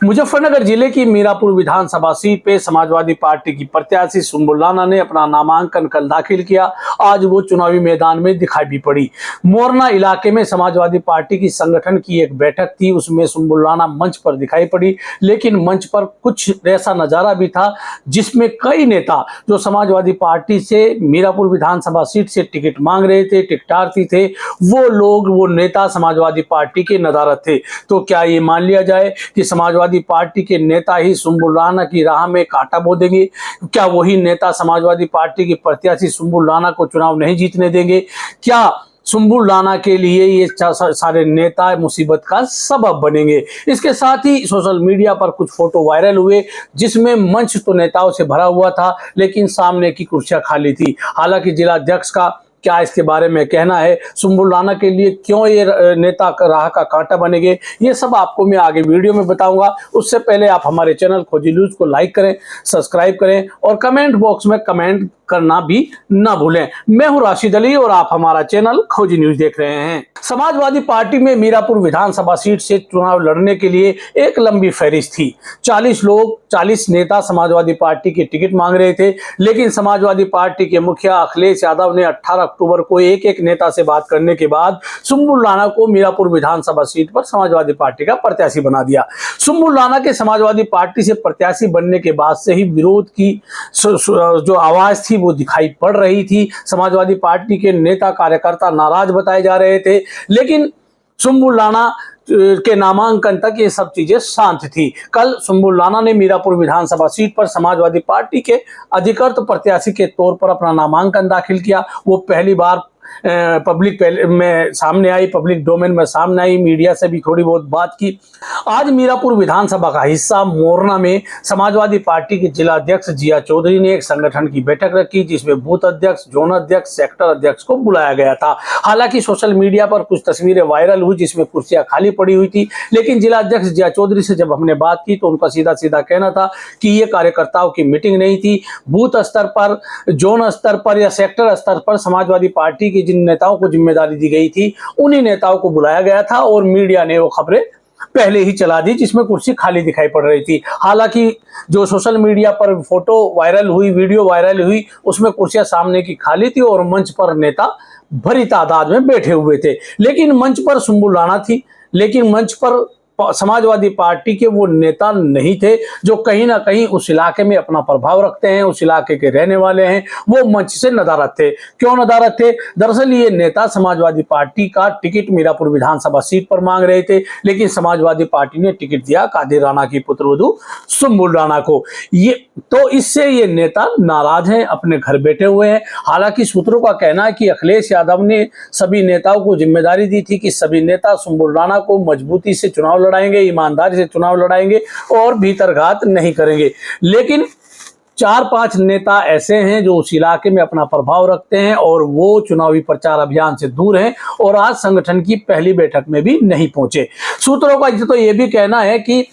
मुजफ्फरनगर जिले की मीरापुर विधानसभा सीट पे समाजवादी पार्टी की प्रत्याशी सुंबुल राणा ने अपना नामांकन कल दाखिल किया। आज वो चुनावी मैदान में दिखाई भी पड़ी। मोरना इलाके में समाजवादी पार्टी की संगठन की एक बैठक थी, उसमें सुंबुल राणा मंच पर दिखाई पड़ी। लेकिन मंच पर कुछ ऐसा नजारा भी था जिसमें कई नेता जो समाजवादी पार्टी से मीरापुर विधानसभा सीट से टिकट मांग रहे थे, टिकटार्थी थे, वो नेता समाजवादी पार्टी के नदारद थे। तो क्या ये मान लिया जाए कि समाजवादी पार्टी के नेता ही सुंबुल राणा की राह में कांटा बो देंगे? क्या वही नेता समाजवादी पार्टी के प्रत्याशी सुंबुल राणा को चुनाव नहीं जीतने देंगे? क्या सुंबुल राणा के लिए ये सारे नेता मुसीबत का सबब बनेंगे? इसके साथ ही सोशल मीडिया पर कुछ फोटो वायरल हुए जिसमें मंच तो नेताओं से भरा हुआ था, लेकिन सामने की कुर्सियां खाली थी। हालांकि जिला अध्यक्ष का क्या इसके बारे में कहना है, सुंबुल राणा के लिए क्यों ये नेता राह का कांटा बनेंगे, ये सब आपको मैं आगे वीडियो में बताऊंगा। उससे पहले आप हमारे चैनल खोजी न्यूज को लाइक करें, सब्सक्राइब करें और कमेंट बॉक्स में कमेंट करना भी ना भूलें। मैं हूं राशिद अली और आप हमारा चैनल खोजी न्यूज देख रहे हैं। समाजवादी पार्टी में मीरापुर विधानसभा सीट से चुनाव लड़ने के लिए एक लंबी फहरिस्त थी। 40 नेता समाजवादी पार्टी की टिकट मांग रहे थे, लेकिन समाजवादी पार्टी के मुखिया अखिलेश यादव ने 18 अक्टूबर को एक नेता से बात करने के बाद सुंबुल राणा को मीरापुर विधानसभा सीट पर समाजवादी पार्टी का प्रत्याशी बना दिया। सुंबुल राणा के समाजवादी पार्टी से प्रत्याशी बनने के बाद से ही विरोध की जो आवाज थी वो दिखाई पड़ रही थी। समाजवादी पार्टी के नेता कार्यकर्ता नाराज बताए जा रहे थे, लेकिन सुंबुल राणा के नामांकन तक ये सब चीजें शांत थी। कल सुंबुल राणा ने मीरापुर विधानसभा सीट पर समाजवादी पार्टी के अधिकृत प्रत्याशी के तौर पर अपना नामांकन दाखिल किया। वो पहली बार पब्लिक में सामने आई, पब्लिक डोमेन में सामने आई, मीडिया से भी थोड़ी बहुत बात की। आज मीरापुर विधानसभा का हिस्सा मोरना में समाजवादी पार्टी के जिला अध्यक्ष जिया चौधरी ने एक संगठन की बैठक रखी, जिसमें बूथ अध्यक्ष, जोन अध्यक्ष, सेक्टर अध्यक्ष को बुलाया गया था। हालांकि सोशल मीडिया पर कुछ तस्वीरें वायरल हुई जिसमें कुर्सियां खाली पड़ी हुई थी, लेकिन जिला अध्यक्ष जिया चौधरी से जब हमने बात की तो उनका सीधा सीधा कहना था कि ये कार्यकर्ताओं की मीटिंग नहीं थी। बूथ स्तर पर, जोन स्तर पर या सेक्टर स्तर पर समाजवादी पार्टी की जिन नेताओं को जिम्मेदारी दी गई थी उन्हीं नेताओं को बुलाया गया था और मीडिया ने वो खबरें पहले ही चला दी जिसमें कुर्सी खाली दिखाई पड़ रही थी। हालांकि जो सोशल मीडिया पर फोटो वायरल हुई, वीडियो वायरल हुई, उसमें कुर्सियां सामने की खाली थी और मंच पर नेता भरी तादाद में बैठे हुए थे। लेकिन मंच पर सुंबुल राणा थी, लेकिन मंच पर समाजवादी पार्टी के वो नेता नहीं थे जो कहीं ना कहीं उस इलाके में अपना प्रभाव रखते हैं, उस इलाके के रहने वाले हैं। वो मंच से नदारद थे। क्यों नदारद थे? दरअसल ये नेता समाजवादी पार्टी का टिकट मीरापुर विधानसभा सीट पर मांग रहे थे, लेकिन समाजवादी पार्टी ने टिकट दिया कादिर राणा की पुत्रवधू सुंबुल राणा को। इससे ये नेता नाराज हैं, अपने घर बैठे हुए हैं। हालांकि सूत्रों का कहना है कि अखिलेश यादव ने सभी नेताओं को जिम्मेदारी दी थी कि सभी नेता सुंबुल राणा को मजबूती से चुनाव लड़ाएंगे, ईमानदारी से चुनाव लड़ाएंगे और भीतरघात नहीं करेंगे। लेकिन 4-5 नेता ऐसे हैं जो उस इलाके में अपना प्रभाव रखते हैं और वो चुनावी प्रचार अभियान से दूर हैं और आज संगठन की पहली बैठक में भी नहीं पहुंचे। सूत्रों का तो ये भी कहना है कि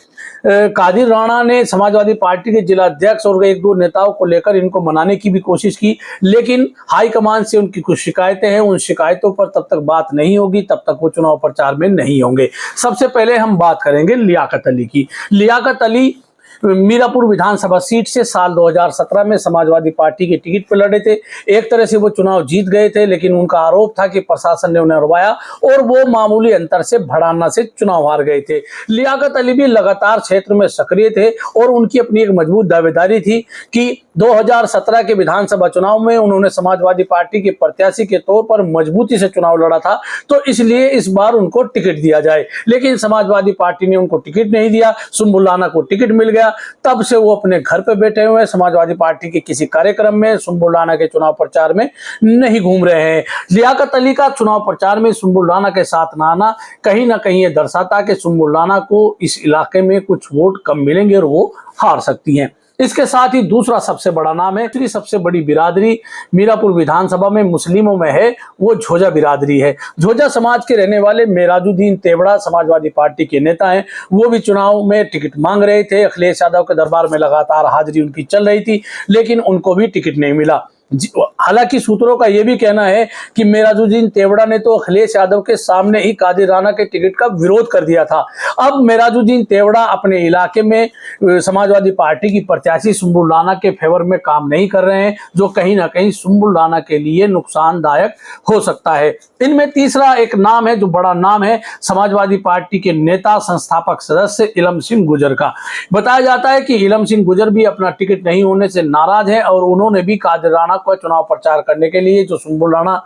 कादिर राणा ने समाजवादी पार्टी के जिला अध्यक्ष और 1-2 नेताओं को लेकर इनको मनाने की भी कोशिश की, लेकिन हाईकमान से उनकी कुछ शिकायतें हैं। उन शिकायतों पर तब तक बात नहीं होगी, तब तक वो चुनाव प्रचार में नहीं होंगे। सबसे पहले हम बात करेंगे लियाकत अली की। लियाकत अली मीरापुर विधानसभा सीट से साल 2017 में समाजवादी पार्टी के टिकट पर लड़े थे। एक तरह से वो चुनाव जीत गए थे, लेकिन उनका आरोप था कि प्रशासन ने उन्हें हरवाया और वो मामूली अंतर से भड़ाना से चुनाव हार गए थे। लियाकत अली भी लगातार क्षेत्र में सक्रिय थे और उनकी अपनी एक मजबूत दावेदारी थी कि 2017 के विधानसभा चुनाव में उन्होंने समाजवादी पार्टी के प्रत्याशी के तौर पर मजबूती से चुनाव लड़ा था, तो इसलिए इस बार उनको टिकट दिया जाए। लेकिन समाजवादी पार्टी ने उनको टिकट नहीं दिया, सुंबुल राणा को टिकट मिल गया। तब से वो अपने घर पे बैठे हुए हैं, समाजवादी पार्टी के किसी कार्यक्रम में, सुंबुल राणा के चुनाव प्रचार में नहीं घूम रहे हैं। लियाकत अली का चुनाव प्रचार में सुंबुल राणा के साथ ना आना कहीं ना कहीं ये दर्शाता कि सुंबुल राणा को इस इलाके में कुछ वोट कम मिलेंगे और वो हार सकती हैं। इसके साथ ही दूसरा सबसे बड़ा नाम है, दूसरी सबसे बड़ी बिरादरी मीरापुर विधानसभा में मुस्लिमों में है, वो झोजा बिरादरी है। झोजा समाज के रहने वाले मेराजुद्दीन तेवड़ा समाजवादी पार्टी के नेता हैं। वो भी चुनाव में टिकट मांग रहे थे। अखिलेश यादव के दरबार में लगातार हाजिरी उनकी चल रही थी, लेकिन उनको भी टिकट नहीं मिला। हालांकि सूत्रों का यह भी कहना है कि मेराजुद्दीन तेवड़ा ने तो अखिलेश यादव के सामने ही कादिर राणा के टिकट का विरोध कर दिया था। अब मेराजुद्दीन तेवड़ा अपने इलाके में समाजवादी पार्टी की प्रत्याशी सुंबुल राणा के फेवर में काम नहीं कर रहे हैं, जो कहीं ना कहीं सुंबुल राणा के लिए नुकसानदायक हो सकता है। इनमें तीसरा एक नाम है जो बड़ा नाम है, समाजवादी पार्टी के नेता संस्थापक सदस्य इलम सिंह गुजर का। बताया जाता है कि इलम सिंह गुजर भी अपना टिकट नहीं होने से नाराज है और उन्होंने भी कादिर राणा को चुनाव प्रचार करने के लिए, जो सुंबुल राणा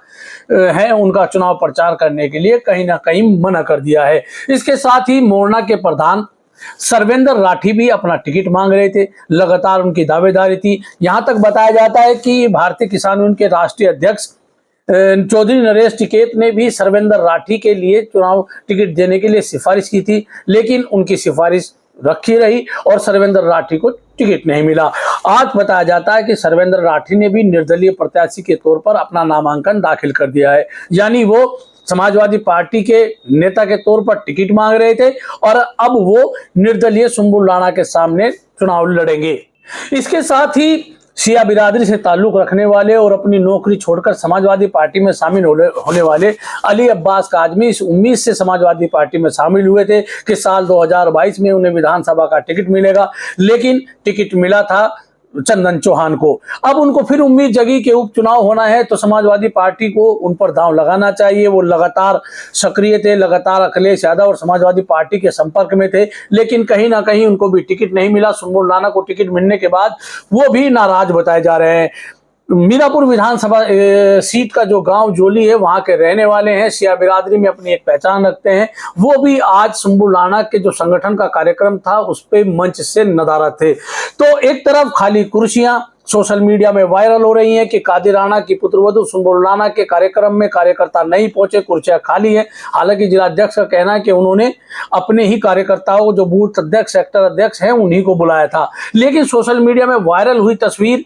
है उनका चुनाव प्रचार करने के लिए कहीं ना कहीं मना कर दिया है। इसके साथ ही मोरना के प्रधान सर्वेंद्र राठी भी अपना टिकट मांग रहे थे, लगातार उनकी दावेदारी थी। यहां तक बताया जाता है कि भारतीय किसान यूनियन के राष्ट्रीय अध्यक्ष चौधरी नरेश टिकैत ने भी सर्वेंद्र राठी के लिए चुनाव टिकट देने के लिए सिफारिश की थी, लेकिन उनकी सिफारिश रखी रही और सर्वेंद्र राठी को टिकट नहीं मिला। आज बताया जाता है कि सर्वेंद्र राठी ने भी निर्दलीय प्रत्याशी के तौर पर अपना नामांकन दाखिल कर दिया है, यानी वो समाजवादी पार्टी के नेता के तौर पर टिकट मांग रहे थे और अब वो निर्दलीय सुंबुल राणा के सामने चुनाव लड़ेंगे। इसके साथ ही शिया बिरादरी से ताल्लुक रखने वाले और अपनी नौकरी छोड़कर समाजवादी पार्टी में शामिल होने वाले अली अब्बास काजमी इस उम्मीद से समाजवादी पार्टी में शामिल हुए थे कि साल 2022 में उन्हें विधानसभा का टिकट मिलेगा, लेकिन टिकट मिला था चंदन चौहान को। अब उनको फिर उम्मीद जगी कि उपचुनाव होना है तो समाजवादी पार्टी को उन पर दांव लगाना चाहिए। वो लगातार सक्रिय थे, लगातार अखिलेश यादव और समाजवादी पार्टी के संपर्क में थे, लेकिन कहीं ना कहीं उनको भी टिकट नहीं मिला। सुंबुल राणा को टिकट मिलने के बाद वो भी नाराज बताए जा रहे हैं। मीरापुर विधानसभा सीट का जो गांव जोली है वहां के रहने वाले हैं, शिया बिरादरी में अपनी एक पहचान रखते हैं, वो भी आज सुंबुल राणा के जो संगठन का कार्यक्रम था उस पे मंच से नदारद थे। तो एक तरफ खाली कुर्सियां सोशल मीडिया में वायरल हो रही हैं कि कादिर राणा की पुत्रवधू सुंबुल राणा के कार्यक्रम में कार्यकर्ता नहीं पहुंचे, कुर्सियां खाली हैं। हालांकि जिला अध्यक्ष का कहना है कि उन्होंने अपने ही कार्यकर्ताओं, जो बूथ अध्यक्ष, सेक्टर अध्यक्ष हैं, उन्हीं को बुलाया था, लेकिन सोशल मीडिया में वायरल हुई तस्वीर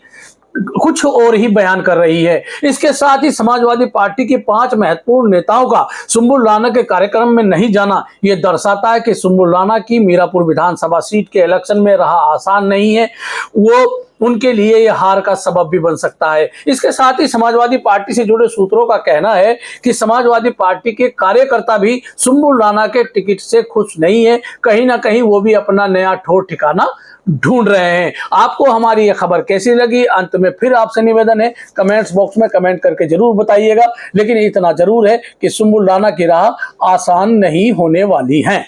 कुछ और ही बयान कर रही है। इसके साथ ही समाजवादी पार्टी के 5 महत्वपूर्ण नेताओं का सुंबुल राणा के कार्यक्रम में नहीं जाना यह दर्शाता है कि सुंबुल राणा की मीरापुर विधानसभा सीट के इलेक्शन में रहा आसान नहीं है, वो उनके लिए यह हार का सबब भी बन सकता है। इसके साथ ही समाजवादी पार्टी से जुड़े सूत्रों का कहना है कि समाजवादी पार्टी के कार्यकर्ता भी सुंबुल राणा के टिकट से खुश नहीं है, कहीं ना कहीं वो भी अपना नया ठोर ठिकाना ढूंढ रहे हैं। आपको हमारी यह खबर कैसी लगी? अंत में फिर आपसे निवेदन है, कमेंट्स बॉक्स में कमेंट करके जरूर बताइएगा, लेकिन इतना जरूर है कि सुंबुल राणा की राह आसान नहीं होने वाली है।